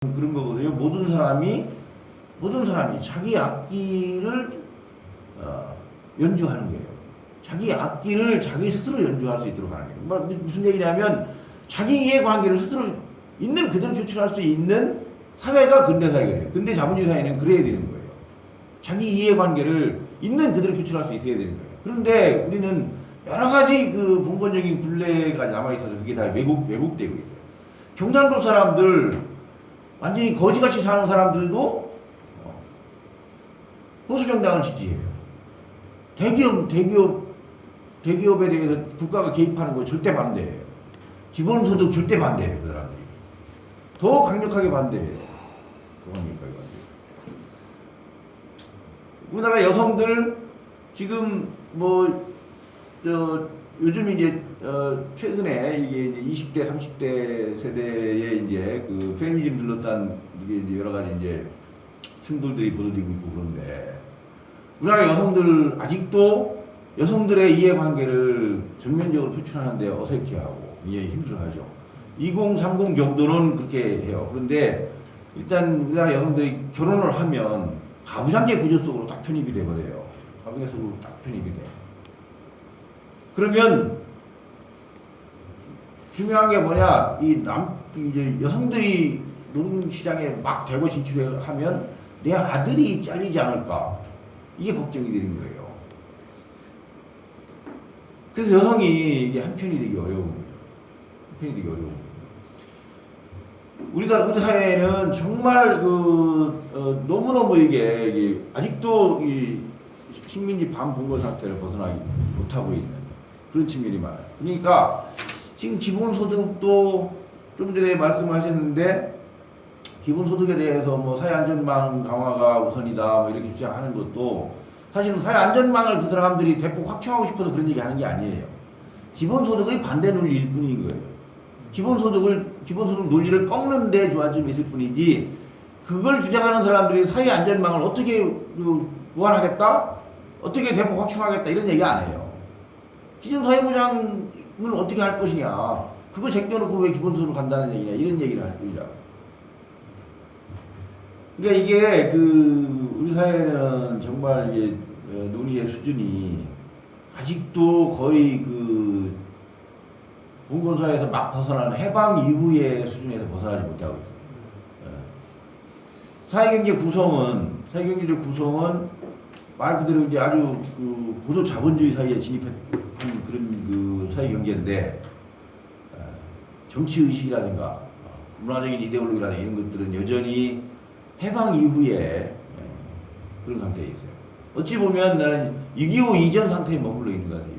그런 거거든요. 모든 사람이 자기 악기를 연주하는 거예요. 자기 악기를 자기 스스로 연주할 수 있도록 하는 거예요. 무슨 얘기냐면 자기 이해관계를 스스로 있는 그대로 표출할 수 있는 사회가 근대사회가 돼요. 근대 자본주의 사회는 그래야 되는 거예요. 자기 이해관계를 있는 그대로 표출할 수 있어야 되는 거예요. 그런데 우리는 여러 가지 그 봉건적인 굴레가 남아있어서 그게 다 왜곡되고 있어요. 경상도 사람들, 완전히 거지같이 사는 사람들도 보수정당을 지지해요. 대기업에 대해서 국가가 개입하는 거 절대 반대해요. 기본소득 절대 반대해요, 그 사람들이. 더 강력하게 반대해요. 더 강력하게 반대해요. 우리나라 여성들, 지금 요즘 이제, 최근에 이게 이제 20대, 30대 세대의 이제 그 페미니즘 둘러싼 이게 이제 여러 가지 이제 충돌들이 보도되고 있고 그런데, 우리나라 여성들 아직도 여성들의 이해관계를 전면적으로 표출하는데 어색해하고 이해 힘들어하죠. 2030 정도는 그렇게 해요. 그런데 일단 우리나라 여성들이 결혼을 하면 가부장제 구조 속으로 딱 편입이 돼버려요. 가부장제 속으로 딱 편입이 돼. 그러면 중요한 게 뭐냐? 이제 여성들이 노동시장에 막 대거 진출하면 내 아들이 잘리지 않을까? 이게 걱정이 되는 거예요. 그래서 여성이 이게 한편이 되기 어려운 거예요. 한편이 되기 어려운 거예요. 우리 사회에는 정말 너무너무 이게 아직도 이 식민지 반봉건 상태를 벗어나지 못하고 있는 그런 측면이 많아요. 그러니까 지금 기본소득도 좀 전에 말씀하셨는데, 기본소득에 대해서 사회안전망 강화가 우선이다 이렇게 주장하는 것도 사실은 사회안전망을 그 사람들이 대폭 확충하고 싶어서 그런 얘기 하는 게 아니에요. 기본소득의 반대 논리일 뿐인 거예요. 기본소득 논리를 꺾는 데 조화점이 있을 뿐이지, 그걸 주장하는 사람들이 사회안전망을 어떻게 보완하겠다? 어떻게 대폭 확충하겠다? 이런 얘기 안 해요. 기존사회보장을 어떻게 할 것이냐? 그거 제껴놓고 왜 기본소득으로 간다는 얘기냐? 이런 얘기를 할 뿐이라고. 그러니까 이게 우리 사회는 정말 이게 논의의 수준이 아직도 거의 봉건사회에서 막 벗어나는 해방 이후의 수준에서 벗어나지 못하고 있어요. 사회경제적 구성은 말 그대로 이제 아주 고도 자본주의 사회에 진입한 그런 사회경제인데, 정치의식이라든가 문화적인 이데올로기라든가 이런 것들은 여전히 해방 이후에 그런 상태에 있어요. 어찌 보면 나는 6.25 이전 상태에 머물러 있는 것 같아요.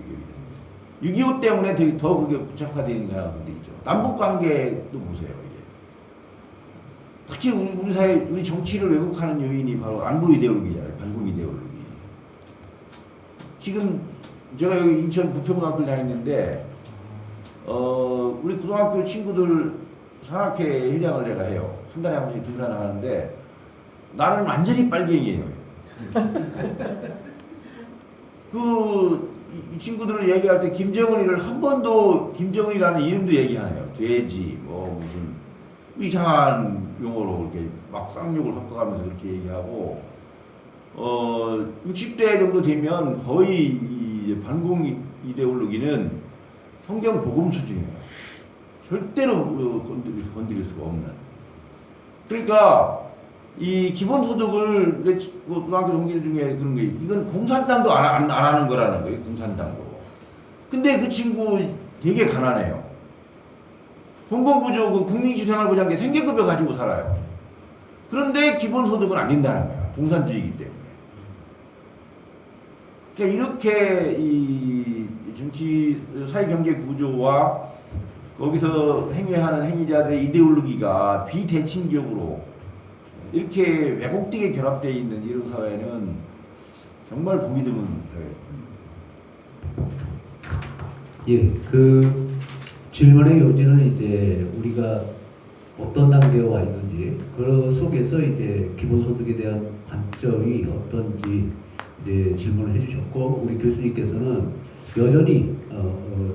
6.25 때문에 더 그게 부착화되어 있는 사람들이 있죠. 남북관계도 보세요. 이게. 특히 우리 사회, 우리 정치를 왜곡하는 요인이 바로 안보 이데올로기잖아요. 반공 이데올로기. 지금 제가 여기 인천 부평고등학교를 다녔는데, 우리 고등학교 친구들 산악회 회장을 제가 해요. 한 달에 한 번씩 두 달 하는데, 나는 완전히 빨갱이에요. 이 친구들을 얘기할 때 김정은이를 한 번도 김정은이라는 이름도 얘기 안 해요. 돼지, 무슨 이상한 용어로 이렇게 막 쌍욕을 섞어가면서 그렇게 얘기하고, 60대 정도 되면 거의 이 반공 이데올로기는 성경 복음 수준이에요. 절대로 건드릴 수가 없는. 그러니까 이 기본소득을 내 고등학교 동기들 중에 그런 게, 이건 공산당도 안 하는 거라는 거예요. 공산당도. 근데 그 친구 되게 가난해요. 공공부조 국민주생활보장제 생계급여 가지고 살아요. 그런데 기본소득은 안 된다는 거야. 공산주의이기 때문에. 그러니까 이렇게 이 정치 사회경제 구조와 거기서 행위하는 행위자들의 이데올로기가 비대칭적으로 이렇게 왜곡되게 결합되어 있는 이런 사회는 정말 보기 드문 사회. 예, 질문의 요지는 이제 우리가 어떤 단계에 와 있는지, 그 속에서 이제 기본소득에 대한 관점이 어떤지 이제 질문을 해주셨고, 우리 교수님께서는 여전히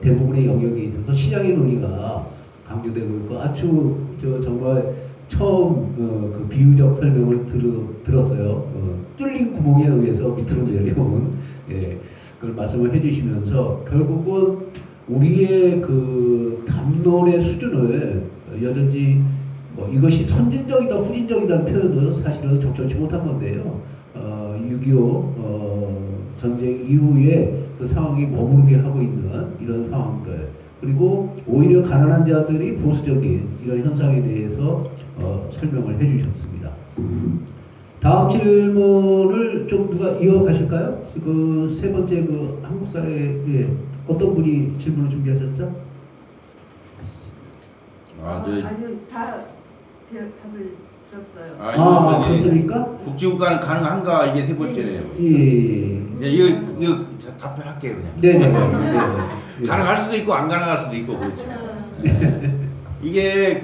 대부분의 영역에 있어서 시장의 논리가 강조되고 있고, 아주 정말 처음 그 비유적 설명을 들었어요. 뚫린 구멍에 의해서 밑으로 내려온 그걸 말씀을 해주시면서 결국은 우리의 그 담론의 수준을 여전히 이것이 선진적이다 후진적이다는 표현도 사실은 적절치 못한 건데요. 6.25 전쟁 이후에 그 상황이 머무르게 하고 있는 이런 상황들, 그리고 오히려 가난한 자들이 보수적인 이런 현상에 대해서 설명을 해주셨습니다. 다음 질문을 좀 누가 이어가실까요? 그 세 번째 그 한국 사회에 어떤 분이 질문을 준비하셨죠? 아니요, 다 답을 들었어요. 그렇습니까? 복지국가는 가능한가 이게 세 번째네요. 예. 이거 답변할게요 그냥. 네네. 가능할 수도 있고 안 가능할 수도 있고 그렇죠. 이게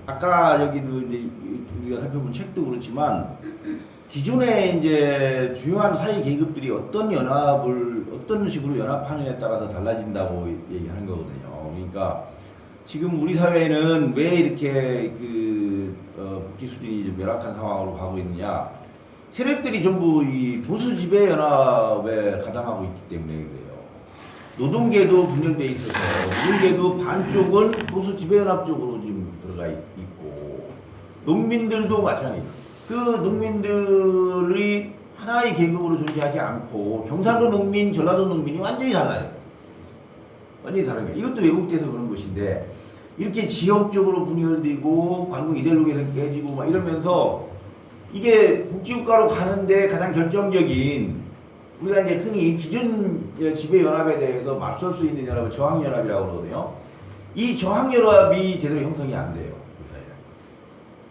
아까 여기도 이제 우리가 살펴본 책도 그렇지만 기존에 이제 주요한 사회 계급들이 어떤 식으로 연합하느냐에 따라서 달라진다고 얘기하는 거거든요. 그러니까 지금 우리 사회는 왜 이렇게 복지 수준이 좀 열악한 상황으로 가고 있느냐? 세력들이 전부 이 보수 지배 연합에 가담하고 있기 때문에 그래요. 노동계도 분열돼 있어서 노동계도 반쪽은 보수 지배 연합 쪽으로 지금 들어가 있고 농민들도 마찬가지예요. 그 농민들이 하나의 계급으로 존재하지 않고 경상도 농민, 전라도 농민이 완전히 달라요. 완전히 다른 거예요. 이것도 왜곡돼서 그런 것인데 이렇게 지역적으로 분열되고 방금 이데올로기에서 깨지고 막 이러면서 이게 복지국가로 가는데 가장 결정적인 우리가 이제 흔히 기존 지배연합에 대해서 맞설 수 있는 연합을 저항연합이라고 그러거든요. 이 저항연합이 제대로 형성이 안 돼요.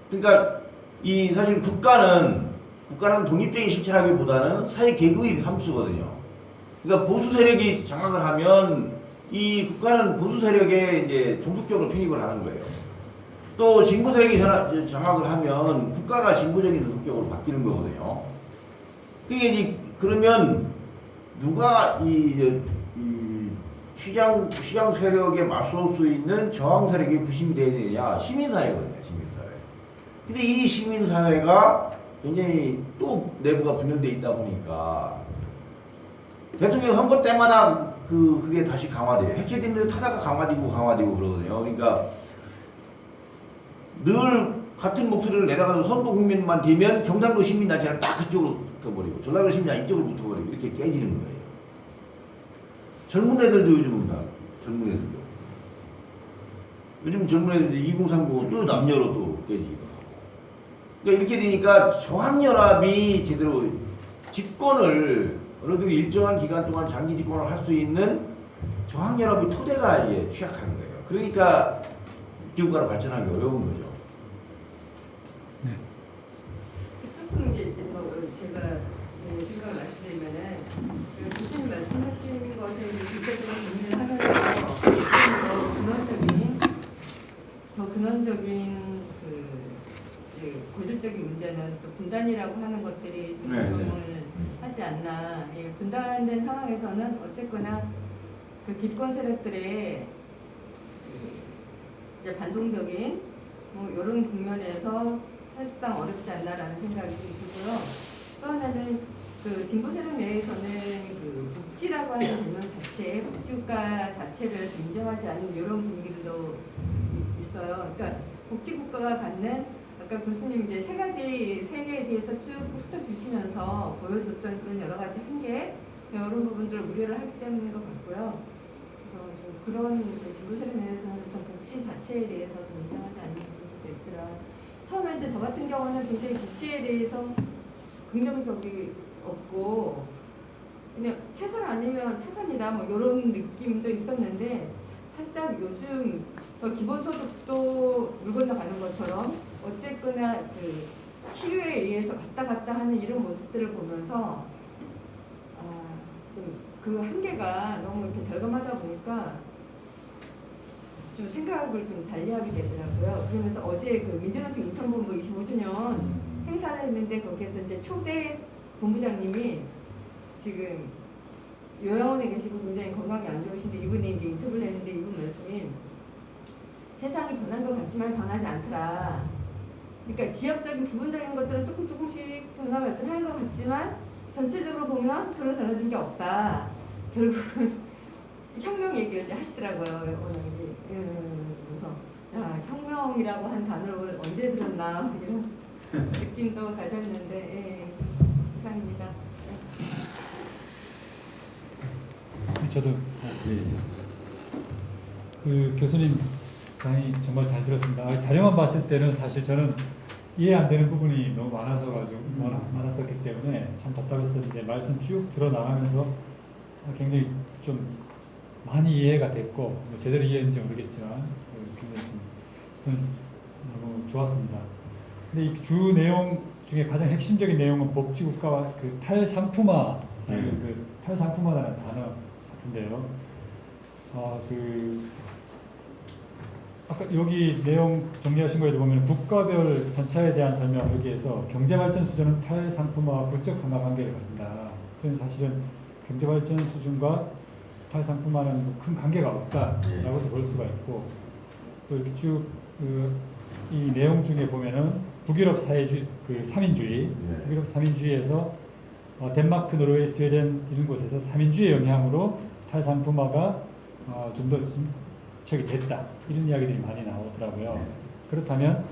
그러니까 이 사실 국가는 독립적인 실체라기보다는 사회 계급의 함수거든요. 그러니까 보수 세력이 장악을 하면 이 국가는 보수 세력에 이제 종속적으로 편입을 하는 거예요. 또 진보 세력이 장악을 하면 국가가 진보적인 종속적으로 바뀌는 거거든요. 그게 이제 그러면 누가 이 시장 세력에 맞설 수 있는 저항 세력이 구심이 되어야 되느냐? 시민사회거든요, 시민사회. 근데 이 시민사회가 굉장히 또 내부가 분열되어 있다 보니까 대통령 선거 때마다 그게 다시 강화돼요. 해체되면서 타다가 강화되고 그러거든요. 그러니까 늘 같은 목소리를 내다가도 선거 국민만 되면 경상도 시민단체는 딱 그쪽으로 붙어버리고 전라도 시민단 이쪽으로 붙어버리고 이렇게 깨지는 거예요. 젊은 애들도 요즘은 다 젊은 애들도 요즘 젊은 애들 2030은 또 남녀로 또 깨지기도 하고. 그러니까 이렇게 되니까 저항연합이 제대로 집권을 어느들이 일정한 기간 동안 장기 집권을 할 수 있는 저항연합의 토대가 이게 취약한 거예요. 그러니까 국가로 발전하기 어려운 거죠. 네. 조금 이제 제가 생각을 말씀드리면은 교수님 말씀하신 것에 직접적으로 고민을 하면서 더 근원적인 고질적인 문제는 또 분단이라고 하는 것들이 작용을 하지 않나. 예, 분단된 상황에서는 어쨌거나 그 기득권 세력들의 이제 반동적인 이런 국면에서 사실상 어렵지 않나라는 생각이 들고요. 또 하나는 그 진보 세력 내에서는 그 복지라고 하는 개념 자체에 복지국가 자체를 인정하지 않는 이런 분위기도 있어요. 그러니까 복지국가가 갖는 아까 교수님 이제 세 가지 세계에 대해서 쭉 훑어주시면서 보여줬던 그런 여러 가지 한계 이런 부분들을 우려를 하기 때문인 것 같고요. 그래서 좀 그런 진보 세력 내에서는 어떤 복지 자체에 대해서 좀 인정하지 않는 부분도 있더라. 처음에 이제 저 같은 경우는 굉장히 복지에 대해서 긍정적이 없고 그냥 최선 아니면 최선이다 뭐 이런 느낌도 있었는데 살짝 요즘 기본소득도 물 건너가는 것처럼 어쨌거나 그 시류에 의해서 왔다 갔다 하는 이런 모습들을 보면서 좀 그 한계가 너무 이렇게 절감하다 보니까 좀 생각을 좀 달리하게 되더라고요. 그러면서 어제 그 민주노총 인천본부 25주년 행사를 했는데 거기에서 이제 초대 본부장님이 지금 요양원에 계시고 굉장히 건강이 안 좋으신데 이분이 이제 인터뷰를 했는데 이분 말씀이 세상이 변한 것 같지만 변하지 않더라. 그러니까 지역적인 부분적인 것들은 조금씩 변화 발전하는 것 같지만 전체적으로 보면 별로 달라진 게 없다. 결국은 혁명 얘기를 이제 하시더라고요. 워낙 이제 그래서 야, 혁명이라고 한 단어를 언제 들었나 이런 느낌도 가졌는데 예, 좀 이상입니다. 저도 네. 그 교수님 강의 정말 잘 들었습니다. 자료만 봤을 때는 사실 저는 이해 안 되는 부분이 너무 많았었기 때문에 참 답답했었는데 말씀 쭉 들어 나가면서 굉장히 좀 많이 이해가 됐고 뭐 제대로 이해했는지 모르겠지만 굉장히 좀 저는 너무 좋았습니다. 근데 이 주 내용 중에 가장 핵심적인 내용은 복지국가와 그 탈상품화, 그 탈상품화라는 단어 같은데요. 아까 여기 내용 정리하신 거에도 보면 국가별 편차에 대한 설명 여기에서 경제발전 수준은 탈상품화와 부적 상관관계를 가진다. 그건 사실은 경제발전 수준과 탈상품화는 큰 관계가 없다라고도 볼 수가 있고 또 이렇게 쭉 이 내용 중에 보면은 북유럽 사회주의, 그 3인주의, 북유럽 3인주의에서 덴마크, 노르웨이, 스웨덴 이런 곳에서 3인주의 영향으로 탈상품화가 좀 더 진척이 됐다 이런 이야기들이 많이 나오더라고요. 그렇다면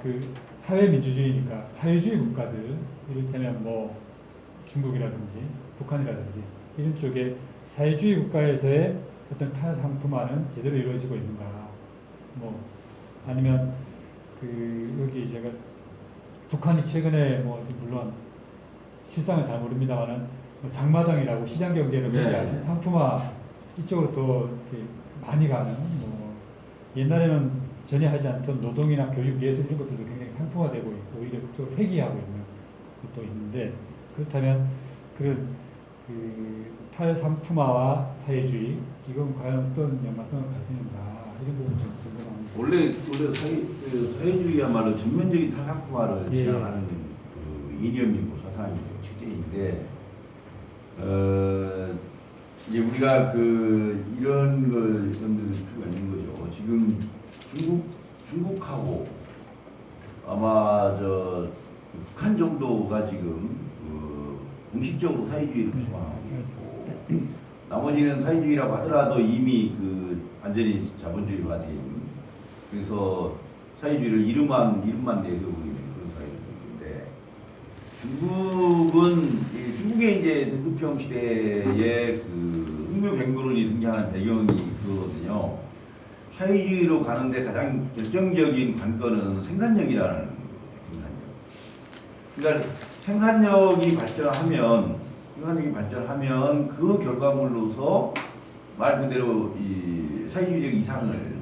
그 사회민주주의니까 사회주의 국가들 이를테면 뭐 중국이라든지 북한이라든지 이런 쪽에 사회주의 국가에서의 어떤 탈상품화는 제대로 이루어지고 있는가? 뭐 아니면 그 여기 제가 북한이 최근에 뭐 물론 실상은 잘 모릅니다만은 뭐 장마당이라고 시장 경제를 매개하는 상품화 이쪽으로 또 이렇게 많이 가는 뭐 옛날에는 전혀 하지 않던 노동이나 교육, 예술 이런 것들도 굉장히 상품화되고 있고 오히려 그쪽으로 회귀하고 있는 것도 있는데 그렇다면 그런 그 탈상품화와 사회주의 이건 과연 어떤 연관성을 가지는가 이런 부분 좀 궁금합니다. 원래 사회주의야말로 전면적인 탈상품화를 예. 지향하는 그 이념이고 사상이고 체제인데 이제 우리가 그 이런 걸 염두에 둘 필요가 있는 거죠. 지금 중국하고 아마 북한 정도가 지금 공식적으로 사회주의를 표방하고 있고 나머지는 사회주의라고 하더라도 이미 그 완전히 자본주의화된 그래서 사회주의를 이름만 내려버리는 그런 사회주의인데 중국의 이제 등급형 시대에 그 흑묘백묘론이 등장하는 배경이 그거거든요. 사회주의로 가는데 가장 결정적인 관건은 생산력이라는 생산력. 그러니까 생산력이 발전하면 그 결과물로서 말 그대로 이 사회주의적 이상을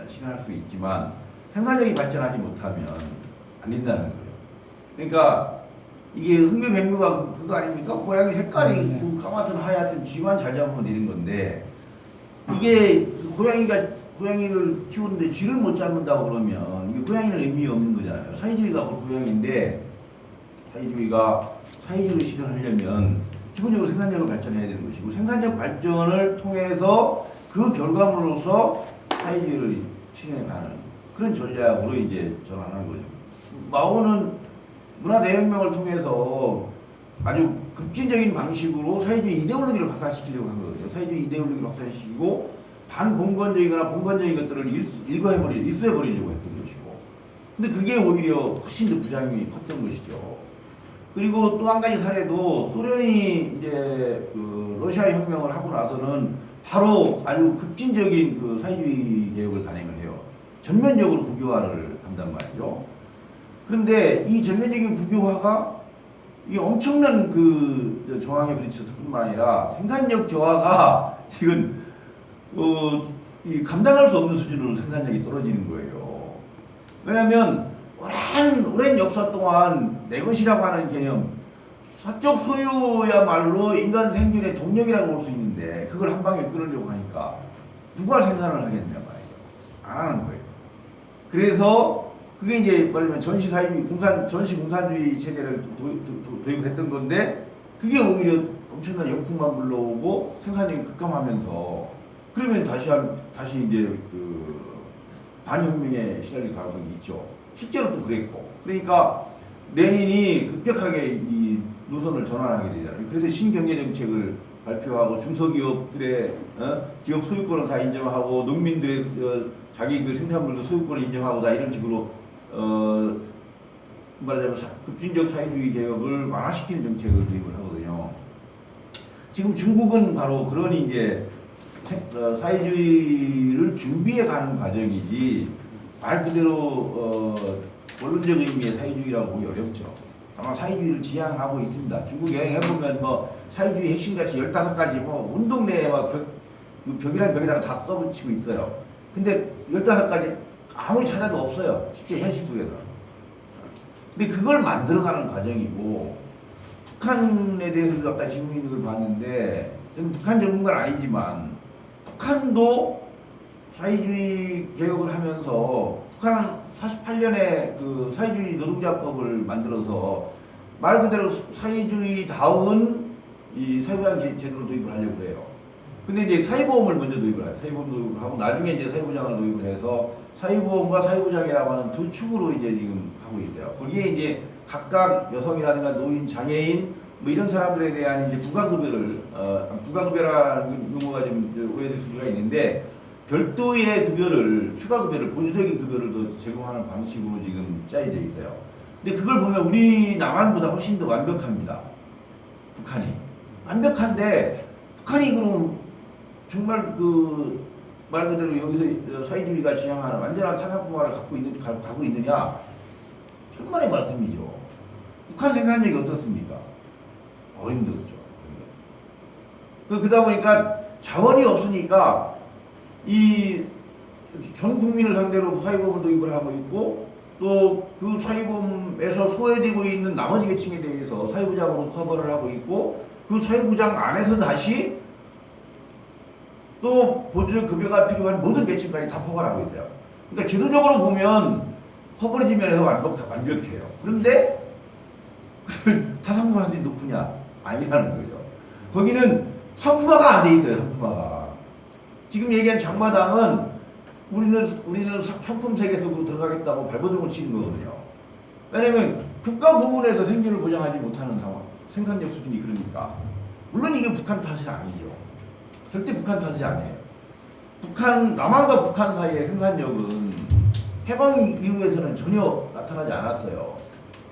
실현할 수 있지만 생산력이 발전하지 못하면 안 된다는 거예요. 그러니까 이게 흑묘백묘가 그거 아닙니까? 고양이 색깔이 까맣든 하얗든 쥐만 잘 잡으면 되는 건데 이게 고양이를 키우는데 쥐를 못 잡는다고 그러면 이게 고양이는 의미 없는 거잖아요. 사회주의가 고양인데 사회주의를 실현하려면 기본적으로 생산력을 발전해야 되는 것이고 생산력 발전을 통해서 그 결과물로서 사회주의를 실현해가는 그런 전략으로 이제 전환하는 거죠. 마오는 문화대혁명을 통해서 아주 급진적인 방식으로 사회주의 이데올로기를 확산시키려고 한 거거든요. 사회주의 이데올로기를 확산시키고 반봉건적이거나 봉건적인 것들을 일수해버리려고 했던 것이고 근데 그게 오히려 훨씬 더 부작용이 컸던 것이죠. 그리고 또 한 가지 사례도 소련이 이제 그 러시아 혁명을 하고 나서는 바로 아주 급진적인 그 사회주의 개혁을 단행을 해요. 전면적으로 국유화를 한단 말이죠. 그런데 이 전면적인 국유화가 이 엄청난 그 저항에 부딪혀서 뿐만 아니라 생산력 저하가 지금 이 감당할 수 없는 수준으로 생산력이 떨어지는 거예요. 왜냐하면 오랜 역사 동안 내 것이라고 하는 개념, 사적 소유야말로 인간 생존의 동력이라고 볼 수 있는데 그걸 한 방에 끊으려고 하니까 누가 생산을 하겠냐 말이죠. 안 하는 거예요. 그래서 그게 이제 말하자면 전시 공산주의 체제를 도입을 했던 건데 그게 오히려 엄청난 역풍만 불러오고 생산력이 급감하면서 그러면 다시 이제 그 반혁명에 시달릴 가능성이 있죠. 실제로 또 그랬고. 그러니까 레닌이 급격하게 이 노선을 전환하게 되잖아요. 그래서 신경제정책을 발표하고 중소기업들의 기업 소유권을 다 인정하고 농민들의 자기 그 생산물도 소유권을 인정하고 다 이런 식으로 말하자면 급진적 사회주의 개혁을 완화시키는 정책을 도입을 하거든요. 지금 중국은 바로 그런 이제 사회주의를 준비해 가는 과정이지 말 그대로 원론적 의미의 사회주의라고 보기 어렵죠. 다만 사회주의를 지향하고 있습니다. 중국 여행해보면 뭐 사회주의 핵심가치 15가지 뭐 온 동네에 막 벽이랑 벽에다가 다 써붙이고 있어요. 근데 15가지 아무리 찾아도 없어요. 실제 현실 속에서. 근데 그걸 만들어가는 과정이고 북한에 대해서도 아까 질문 있는 걸 봤는데 저는 북한 전문가는 아니지만 북한도 사회주의 개혁을 하면서 북한은 48년에 그 사회주의 노동자법을 만들어서 말 그대로 사회주의다운 이 사회보장 제도를 도입을 하려고 해요. 근데 이제 사회보험을 먼저 도입을 해요. 사회보험 도입을 하고 나중에 이제 사회보장을 도입을 해서 사회보험과 사회보장이라고 하는 두 축으로 이제 지금 하고 있어요. 거기에 이제 각각 여성이라든가 노인, 장애인 뭐 이런 사람들에 대한 이제 부가급여를 부가급여라는 용어가 좀 오해될 수가 있는데 별도의 급여를 추가급여를 보조적인 급여를 더 제공하는 방식으로 지금 짜여져 있어요. 근데 그걸 보면 우리 남한보다 훨씬 더 완벽합니다. 북한이 완벽한데 북한이 그럼 정말 그 말 그대로 여기서 사회주의가 지향하는 완전한 산업화를 가고 있느냐? 천만의 말씀이죠. 북한 생산력이 어떻습니까? 힘들었죠. 그러다 보니까 자원이 없으니까 이 전 국민을 상대로 사회보험을 도입을 하고 있고 또 그 사회보험에서 소외되고 있는 나머지 계층에 대해서 사회보장으로 커버를 하고 있고 그 사회보장 안에서 다시 또 보조급여가 필요한 모든 계층까지 다 포괄하고 있어요. 그러니까 제도적으로 보면 커버리지 면에서 완벽해요. 그런데 타산물한테 높으냐? 아니라는 거죠. 거기는 상품화가 안 돼 있어요. 상품화가. 지금 얘기한 장마당은 우리는 상품 세계 속으로 들어가겠다고 발버둥을 치는 거거든요. 왜냐면 국가 부문에서 생존을 보장하지 못하는 상황, 생산력 수준이 그러니까. 물론 이게 북한 탓이 아니죠. 절대 북한 탓이 아니에요. 남한과 북한 사이의 생산력은 해방 이후에서는 전혀 나타나지 않았어요.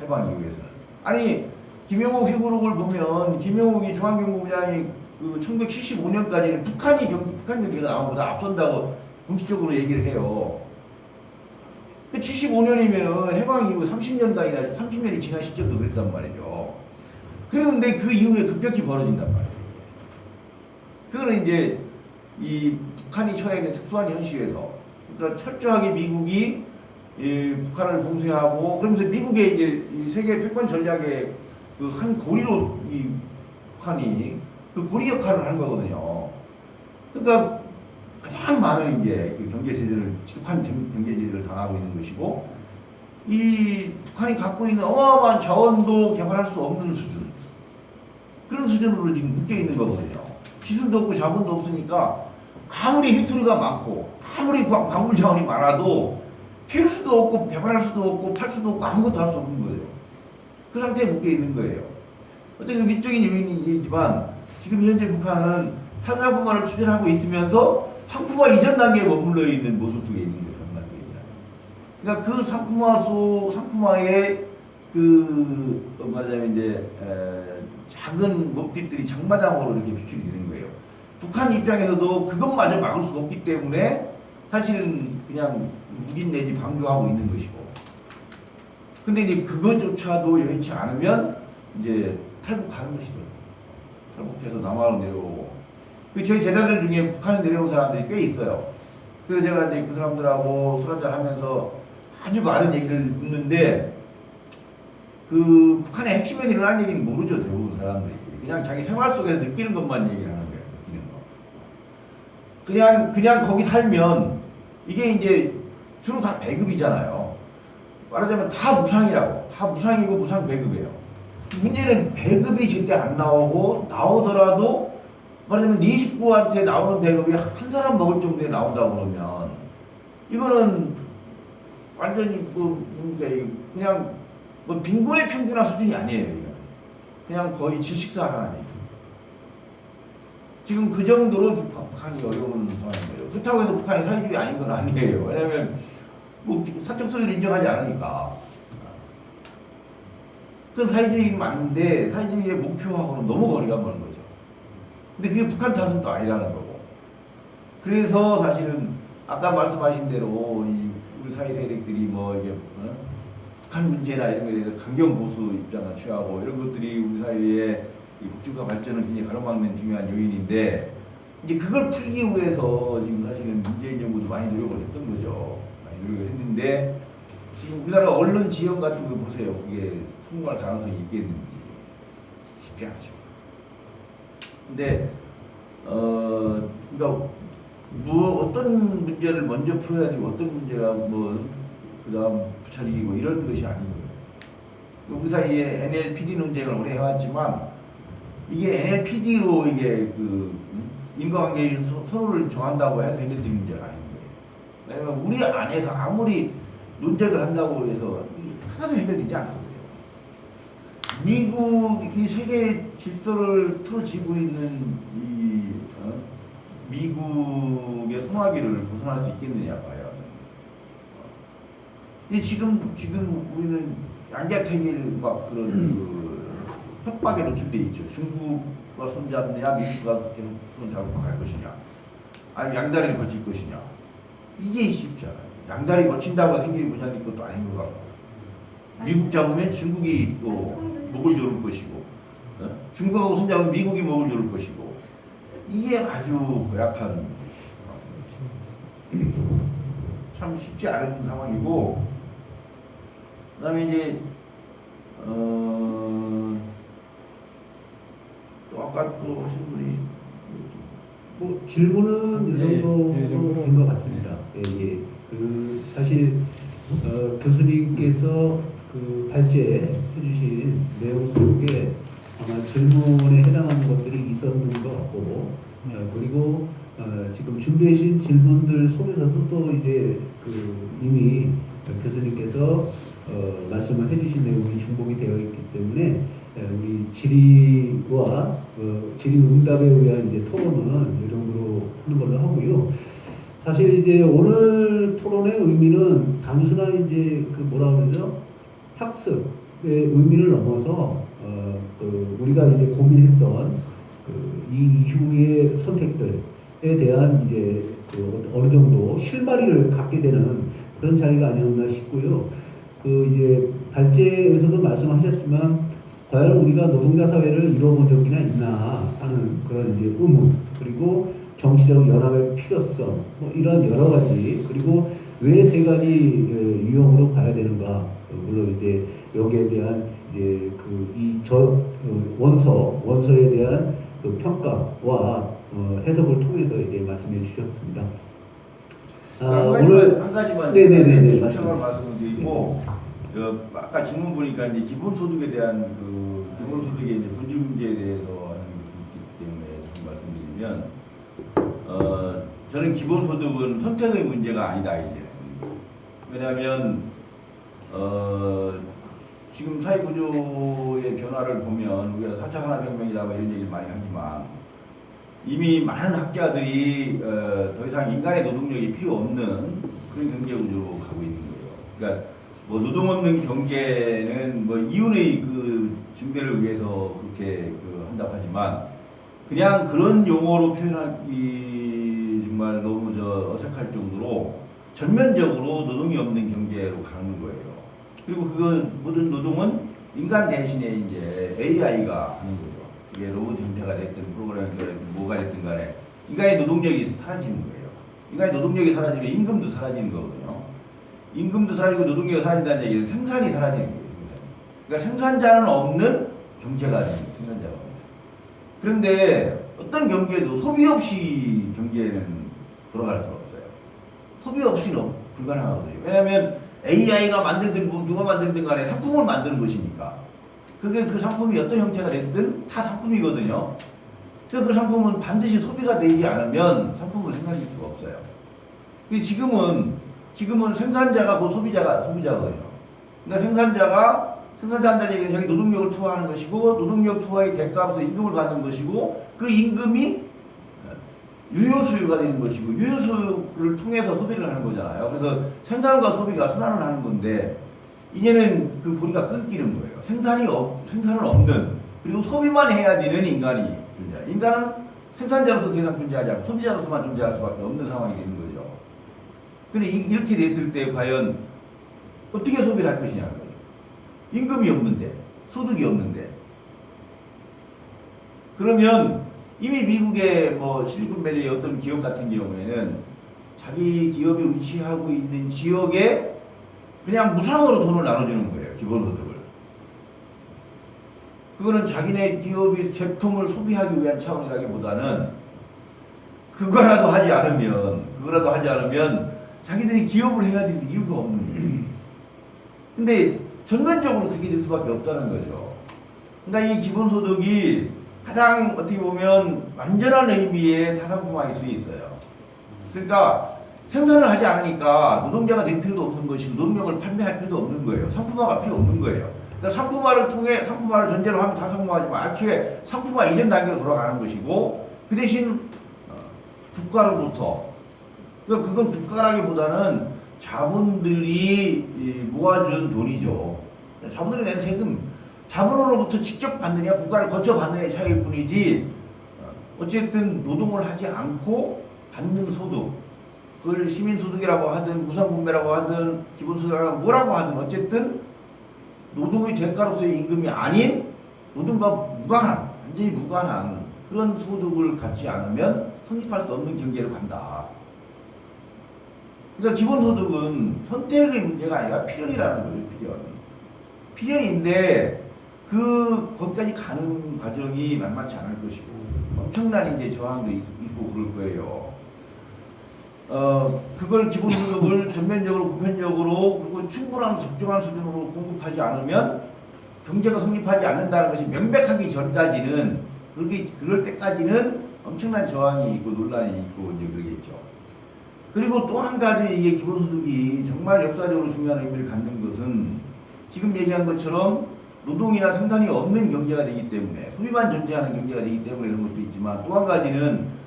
해방 이후에서는. 아니 김영옥 회고록을 보면 김영옥이 중앙경고부장이 그 1975년까지는 북한 경기가 남한보다 앞선다고 공식적으로 얘기를 해요. 75년이면은 해방 이후 30년이 지난 시점도 그랬단 말이죠. 그런데 그 이후에 급격히 벌어진단 말이에요. 그거는 이제 이 북한이 처해 있는 특수한 현실에서 그러니까 철저하게 미국이 북한을 봉쇄하고 그러면서 미국의 이제 이 세계 패권 전략의 그 한 고리로 이 북한이 그 고리 역할을 하는 거거든요. 그러니까 가장 많은 이제 그 경제 제재를 지독한 경제 제재를 당하고 있는 것이고 이 북한이 갖고 있는 어마어마한 자원도 개발할 수 없는 수준 그런 수준으로 지금 묶여 있는 거거든요. 기술도 없고 자본도 없으니까 아무리 휘투리가 많고 아무리 광물 자원이 많아도 캐럴 수도 없고 개발할 수도 없고 팔 수도 없고 아무것도 할 수 없는 거예요. 그 상태에 묶여 있는 거예요. 어떤 위적인 요인이지만 지금 현재 북한은 탈상품화를 추진하고 있으면서 상품화 이전 단계에 머물러 있는 모습 속에 있는 거예요. 그러니까 그 상품화의 그 말하자면 이제 작은 목빛들이 장마당으로 이렇게 비출이 되는 거예요. 북한 입장에서도 그것마저 막을 수가 없기 때문에 사실은 그냥 묵인 내지 방조하고 있는 것이고. 근데 이제 그것조차도 여의치 않으면 이제 탈북하는 것이죠. 탈북해서 남한으로 내려오고. 저희 제자들 중에 북한에 내려온 사람들이 꽤 있어요. 그래서 제가 이제 그 사람들하고 술 한잔 하면서 아주 많은 얘기를 듣는데 그 북한의 핵심에서 일어난 얘기는 모르죠. 대부분 사람들이. 그냥 자기 생활 속에서 느끼는 것만 얘기를 하는 거예요. 느끼는 거. 그냥 거기 살면 이게 이제 주로 다 배급이잖아요. 말하자면 다 무상이라고. 다 무상이고 무상 배급이에요. 문제는 배급이 절대 안 나오고 나오더라도 말하자면 네 식구한테 나오는 배급이 한 사람 먹을 정도에 나온다고 그러면 이거는 완전히 그냥 뭐 빈곤의 평균화 수준이 아니에요. 이거. 그냥 거의 질식사 하나. 지금 그 정도로 북한이 어려운 상황인 거예요. 그렇다고 해서 북한이 사회주의 아닌 건 아니에요. 왜냐하면 뭐 사적 소유를 인정하지 않으니까. 그건 사회주의는 맞는데 사회주의의 목표하고는 너무 거리가 먼 거죠. 근데 그게 북한 탓은 또 아니라는 거고. 그래서 사실은 아까 말씀하신 대로 우리 사회 세력들이 뭐 이제 북한 문제나 이런 것에 대해서 강경 보수 입장을 취하고 이런 것들이 우리 사회의 이 국주화 발전을 굉장히 가로막는 중요한 요인인데 이제 그걸 풀기 위해서 지금 사실은 문재인 정부도 많이 노력을 했던 거죠. 많이 노력을 했는데 지금 우리나라 언론 지형 같은 거 보세요. 그게 성공할 가능성이 있겠는지 쉽지 않죠. 근데 그러니까 어떤 문제를 먼저 풀어야 되고 어떤 문제가 뭐 그다음 부처리고 이런 것이 아닌 거예요. 우리 사이에 NLPD 논쟁을 오래 해왔지만 이게 NLPD로 이게 그 인과관계 서로를 정한다고 해서 해결되는 문제가 아닌 거예요. 왜냐면 우리 안에서 아무리 논쟁을 한다고 해서 이게 하나도 해결되지 않는 거예요. 미국이 세계 질서를 틀어지고 있는 이 미국의 소나기를 벗어날 수 있겠느냐 봐요. 근데 지금 우리는 양자택일 막 그런 그 협박에 노출돼 있죠. 중국과 손잡느냐, 미국과 계속 손잡고 갈 것이냐, 아니 양다리를 거칠 것이냐. 이게 쉽지 않아요. 양다리 거친다고 생기기 그냥 것도 아닌 것 같고. 미국 잡으면 중국이 또 목을 조를 것이고, 중국하고 손잡으면 미국이 목을 조를 것이고. 이게 아주 약한 참 쉽지 않은 상황이고, 그다음에 이제 또 아까 또 하신 분이 뭐 질문은 이 정도로 된 것 같습니다. 예. 그 사실 교수님께서 그 발제해 주신 내용 속에 아마 질문에 해당하는 것들이 있었는 것 같고, 그리고 지금 준비해 주신 질문들 속에서도 또 이제 그 이미 교수님께서 말씀을 해주신 내용이 중복이 되어 있기 때문에 우리 질의와 질의응답에 의한 이제 토론은 이 정도로 하는 걸로 하고요. 사실 이제 오늘 토론의 의미는 단순한 이제 그 뭐라 그러죠? 학습의 의미를 넘어서 우리가 이제 고민했던 이 이후의 선택들에 대한 이제 그 어느 정도 실마리를 갖게 되는 그런 자리가 아니었나 싶고요. 그 이제 발제에서도 말씀하셨지만 과연 우리가 노동자 사회를 이루어본 적이나 있나 하는 그런 이제 의문, 그리고 정치적 연합의 필요성, 뭐 이런 여러 가지, 그리고 왜 세 가지 유형으로 봐야 되는가, 물론 이제 여기에 대한 이제 원서에 대한 그 평가와 해석을 통해서 이제 말씀해 주셨습니다. 한 가지만 네네네 추천을 말씀을 드리고, 아까 질문 보니까 이제 기본소득에 대한 그 기본소득의 이제 본질 문제에 대해서 하는 게 있기 때문에 말씀드리면, 저는 기본소득은 선택의 문제가 아니다 이제. 왜냐하면 지금 사회구조의 변화를 보면 우리가 4차 산업혁명이다 뭐 이런 얘기를 많이 하지만 이미 많은 학자들이 더 이상 인간의 노동력이 필요 없는 그런 경제구조로 가고 있는 거예요. 그러니까 뭐 노동 없는 경제는 뭐 이윤의 그 증대를 위해서 그렇게 한다고 하지만 그냥 그런 용어로 표현하기 정말 너무 어색할 정도로 전면적으로 노동이 없는 경제로 가는 거예요. 그리고 모든 노동은 인간 대신에 이제 AI가 하는 거죠. 이게 로봇 형태가 됐든 프로그래밍이 됐든 뭐가 됐든 간에 인간의 노동력이 사라지는 거예요. 인간의 노동력이 사라지면 임금도 사라지는 거거든요. 임금도 사라지고 노동력이 사라진다는 얘기는 생산이 사라지는 거예요. 그러니까 생산자는 없는 경제가 되는 거예요. 생산자가 없는. 그런데 어떤 경제도 소비 없이 경제는 돌아갈 수가 없어요. 소비 없이는 불가능하거든요. 왜냐하면 AI가 만들든 누가 만들든 간에 상품을 만드는 것이니까. 그게 그 상품이 어떤 형태가 됐든 다 상품이거든요. 그래서 그 상품은 반드시 소비가 되지 않으면 상품을 생산할 수가 없어요. 근데 지금은 지금은 생산자가 곧 소비자거든요. 그러니까 생산자 한다는 얘기는 자기 노동력을 투하하는 것이고 노동력 투하의 대가로서 임금을 받는 것이고 그 임금이 유효수요가 되는 것이고 유효수요를 통해서 소비를 하는 거잖아요. 그래서 생산과 소비가 순환을 하는 건데 이제는 그 고리가 끊기는 거예요. 생산은 없는 그리고 소비만 해야 되는 인간이 존재해요. 인간은 생산자로서 더 이상 존재하지 않고 소비자로서만 존재할 수밖에 없는 상황이 되는 거죠. 근데 이렇게 됐을 때 과연 어떻게 소비를 할 것이냐고요. 임금이 없는데 소득이 없는데 그러면 이미 미국의 뭐 실리콘밸리의 어떤 기업 같은 경우에는 자기 기업이 위치하고 있는 지역에 그냥 무상으로 돈을 나눠주는 거예요. 기본소득을. 그거는 자기네 기업이 제품을 소비하기 위한 차원이라기보다는 그거라도 하지 않으면 자기들이 기업을 해야 될 이유가 없는 거예요. 근데 전면적으로 그렇게 될 수밖에 없다는 거죠. 그러니까 이 기본소득이 가장 어떻게 보면 완전한 의미의 타산품화일 수 있어요. 그러니까 생산을 하지 않으니까 노동자가 될 필요도 없는 것이고 노동력을 판매할 필요도 없는 거예요. 상품화가 필요 없는 거예요. 그러니까 상품화를 전제로 하면 타산품화하지만 애초에 상품화 이전 단계로 돌아가는 것이고 그 대신 국가로부터 그러니까 그건 국가라기보다는 자본들이 모아준 돈이죠. 자본들이 낸 세금, 자본으로부터 직접 받느냐 국가를 거쳐 받느냐의 차이일 뿐이지 어쨌든 노동을 하지 않고 받는 소득, 그걸 시민소득이라고 하든 무상분배라고 하든 기본소득이라고 뭐라고 하든 어쨌든 노동의 대가로서의 임금이 아닌 노동과 완전히 무관한 그런 소득을 갖지 않으면 성립할 수 없는 경제로 간다. 그러니까 기본소득은 선택의 문제가 아니라 필연이라는 거죠. 필연인데 거기까지 가는 과정이 만만치 않을 것이고 엄청난 이제 저항도 있고 그럴 거예요. 그걸 기본소득을 전면적으로 보편적으로 그리고 충분한 적정한 수준으로 공급하지 않으면 경제가 성립하지 않는다는 것이 명백하기 전까지는 그럴 때까지는 엄청난 저항이 있고 논란이 있고 이제 그러겠죠. 그리고 또 한 가지 이게 기본소득이 정말 역사적으로 중요한 의미를 갖는 것은 지금 얘기한 것처럼 노동이나 생산이 없는 경제가 되기 때문에 소비만 존재하는 경제가 되기 때문에 그런 것도 있지만 또 한 가지는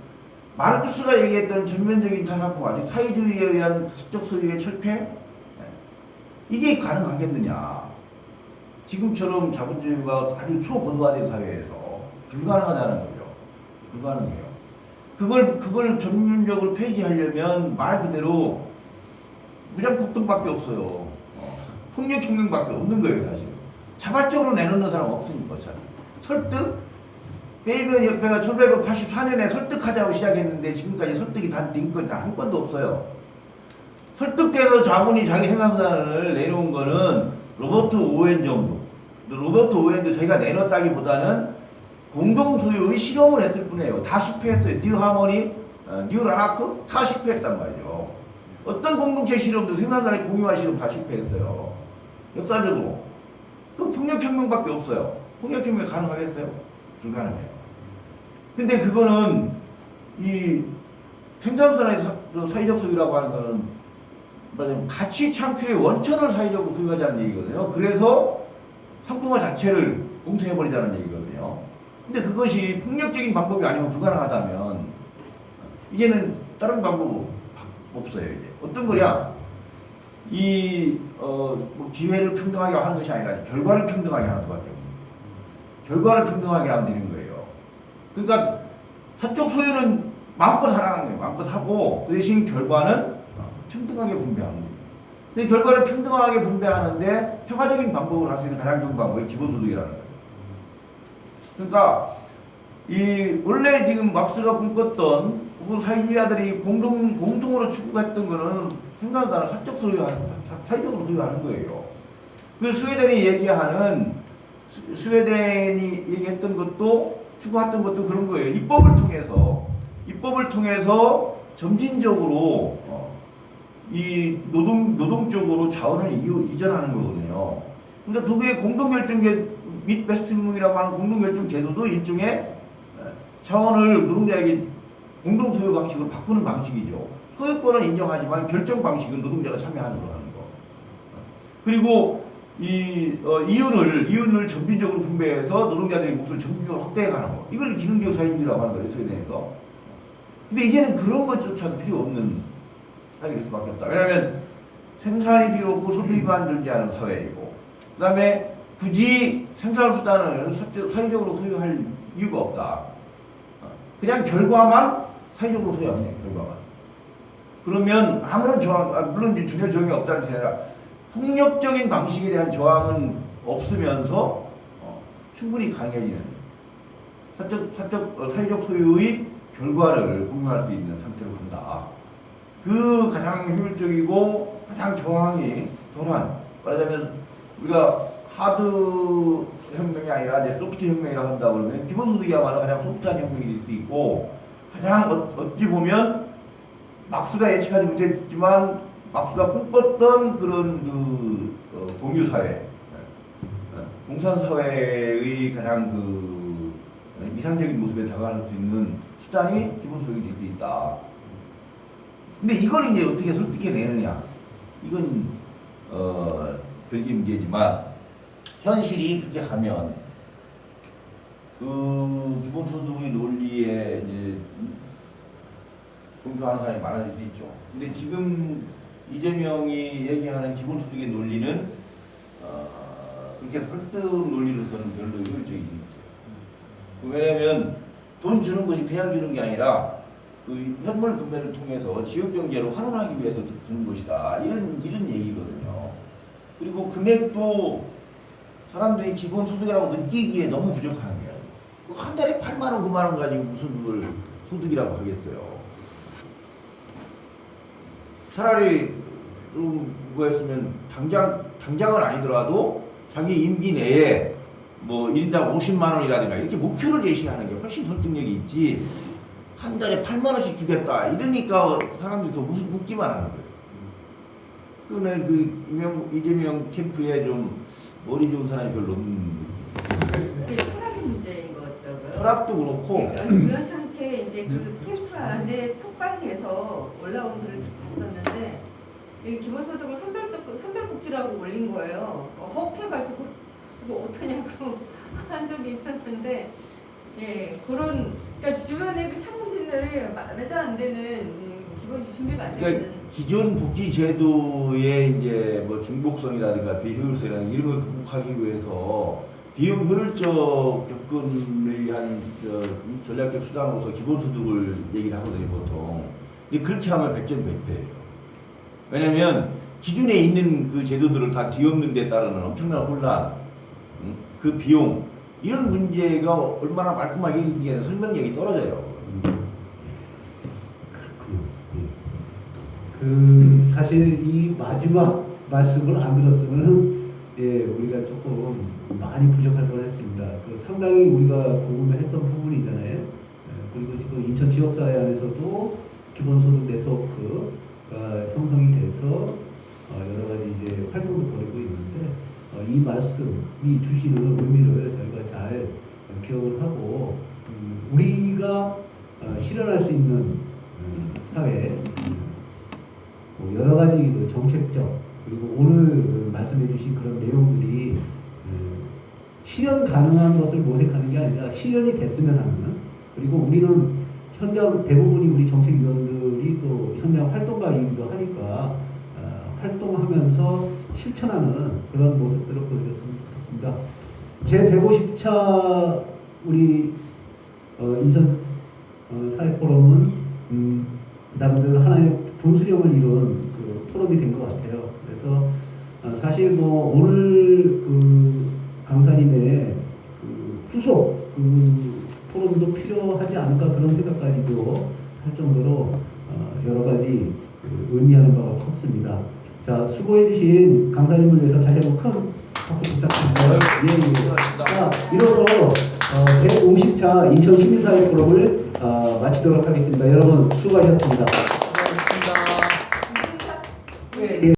마르크스가 얘기했던 전면적인 타산품화, 즉 사회주의에 의한 사적 소유의 철폐 이게 가능하겠느냐. 지금처럼 자본주의가 아주 초고도화된 사회에서 불가능하다는 거죠. 불가능해요. 그걸 전면적으로 폐지하려면 말 그대로 무장폭동밖에 없어요. 폭력혁명밖에 없는 거예요, 사실. 자발적으로 내놓는 사람 없으니까, 어차피. 설득? 페이비언 협회가 1884년에 설득하자고 시작했는데 지금까지 설득이 된 건 단 한 건도 없어요. 설득돼서 자본이 자기 생산산을 내놓은 거는 로버트 오웬 정도. 로버트 오웬도 자기가 내놨다기보다는 공동소유의 실험을 했을 뿐이에요. 다 실패했어요. 뉴 하모니, 뉴 라나크 다 실패했단 말이죠. 어떤 공동체 실험도 생산산의 공유화 실험 다 실패했어요. 역사적으로. 그 폭력혁명밖에 없어요. 폭력혁명 가능하겠어요? 불가능해요. 근데 그거는 이 생산산의 사회적 소유라고 하는 거는 말하자면 가치 창출의 원천을 사회적으로 소유하자는 얘기거든요. 그래서 상품화 자체를 공수해버리자는 얘기거든요. 근데 그것이 폭력적인 방법이 아니면 불가능하다면 이제는 다른 방법 없어요. 이제 어떤 거냐? 뭐 기회를 평등하게 하는 것이 아니라 결과를 평등하게 하는 수밖에 없는 거예요. 결과를 평등하게 하면 되는 거예요. 그러니까 사적 소유는 마음껏 하라는 거예요. 마음껏 하고 그 대신 결과는 평등하게 분배하는 거예요. 근데 결과를 평등하게 분배하는데 평화적인 방법을 할 수 있는 가장 좋은 방법이 기본소득이라는 거예요. 그러니까 원래 지금 막스가 꿈꿨던 혹은 사회주의자들이 공통으로 추구했던 거는 생산자는 사적 사회적으로 소유하는 거예요. 그 스웨덴이 얘기했던 것도 추구했던 것도 그런 거예요. 입법을 통해서 점진적으로 이 노동 쪽으로 자원을 이전하는 거거든요. 그러니까 독일의 공동결정제 및 베스트문이라고 하는 공동결정 제도도 일종의 자원을 노동자에게 공동소유 방식으로 바꾸는 방식이죠. 소유권은 인정하지만 결정 방식은 노동자가 참여하는 걸로 하는 거. 그리고 이윤을 점진적으로 분배해서 노동자들의 몫을 점진적으로 확대해가는 거. 이걸 기능적 사회주의라고 하는 거예요, 스웨덴에서. 근데 이제는 그런 것조차도 필요 없는 사회가 될 수밖에 없다. 왜냐하면 생산이 필요 없고 소비만 늘지 않은 사회이고, 그 다음에 굳이 생산수단을 사회적으로 소유할 이유가 없다. 그냥 결과만 사회적으로 소유하는 거예요, 결과만. 그러면 아무런 저항, 물론 이제 전혀 저항이 없다는 게 아니라 폭력적인 방식에 대한 저항은 없으면서 충분히 강해지는 사회적 소유의 결과를 공유할 수 있는 상태로 간다. 그 가장 효율적이고 가장 저항이 덜한, 말하자면 우리가 하드 혁명이 아니라 이제 소프트 혁명이라고 한다 그러면 기본소득이야말로 가장 소프트한 혁명이 될 수 있고, 가장 어찌 보면 막스가 예측하지 못했지만 막스가 꿈꿨던 그런 공유사회, 공산사회의 가장 이상적인 모습에 다가갈 수 있는 수단이 기본소득이 될 수 있다. 근데 이걸 이제 어떻게 설득해내느냐, 이건 별개 문제지만, 현실이 그렇게 가면 기본소득의 논리에 이제 동조하는 사람이 많아질 수 있죠. 근데 지금 이재명이 얘기하는 기본소득의 논리는 그렇게 설득 논리로서는 별로 효율적이지 않죠. 왜냐하면 돈 주는 것이 그냥 주는 게 아니라 그 현물 구매를 통해서 지역 경제를 환원하기 위해서 주는 것이다. 이런 얘기거든요. 그리고 금액도 사람들이 기본소득이라고 느끼기에 너무 부족한 거예요. 한 달에 8만 원, 9만 원 가지고 무슨 그걸 소득이라고 하겠어요. 차라리 좀 뭐였으면 당장은 아니더라도 자기 임기 내에 뭐 1인당 50만 원이라든가 이렇게 목표를 제시하는 게 훨씬 설득력이 있지, 한 달에 8만 원씩 주겠다 이러니까 사람들이 더 웃기만 하는 거예요. 그는 이재명 캠프에 좀 머리 좋은 사람이 별로 없는. 그게 철학의 문제인 것 같더라고요. 철학도 그렇고. 우연찮게 이제 그 캠프 안에 톡방에서 올라온 글을 봤었는데, 이 기본소득을 선별복지라고 올린 거예요. 혹해가지고 뭐 어떠냐고 한 적이 있었는데, 예, 그러니까 주변에 그 참신들이 말도 안 되는 기본 준비가 안 되는. 그러니까 기존 복지 제도의 이제 뭐 중복성이라든가 비효율성이라든가 이런 걸 극복하기 위해서 비용 효율적 접근을 위한 전략적 수단으로서 기본소득을 얘기를 하거든요, 보통. 근데 그렇게 하면 100점 100패예요. 왜냐면 기존에 있는 그 제도들을 다 뒤엎는 데 따르는 엄청난 혼란, 그 비용, 이런 문제가 얼마나 말끔하게 이게 설명력이 떨어져요. 사실 이 마지막 말씀을 안 들었으면 우리가 조금 많이 부족할 뻔했습니다. 상당히 우리가 궁금해했던 부분이잖아요. 그리고 지금 인천 지역사회 안에서도 기본소득 네트워크가 형성이 돼서 여러 가지 이제 활동도 벌이고 있는데, 이 말씀이 주시는 의미를 저희가 잘 기억을 하고, 우리가 실현할 수 있는 사회, 여러 가지 정책적, 그리고 오늘 말씀해 주신 그런 내용들이 실현 가능한 것을 모색하는 게 아니라 실현이 됐으면 하는, 그리고 우리는 현장 대부분이 우리 정책위원들이 또 현장 활동가이기도 하니까 활동하면서 실천하는 그런 모습들을 보여줬으면 좋겠습니다. 제150차 우리 인천 사회포럼은 나름대로 하나의 분수령을 이룬 그 포럼이 된 것 같아요. 그래서 사실 뭐 오늘 그 강사님의 그 후속 포럼도 필요하지 않을까 그런 생각까지도 할 정도로 여러 가지 의미하는 바가 컸습니다. 자, 수고해주신 강사님을 위해서 다시 한번 큰 박수 부탁드립니다. 예. 자, 이로써 150차 인천 시민사회 포럼을 마치도록 하겠습니다. 여러분 수고하셨습니다.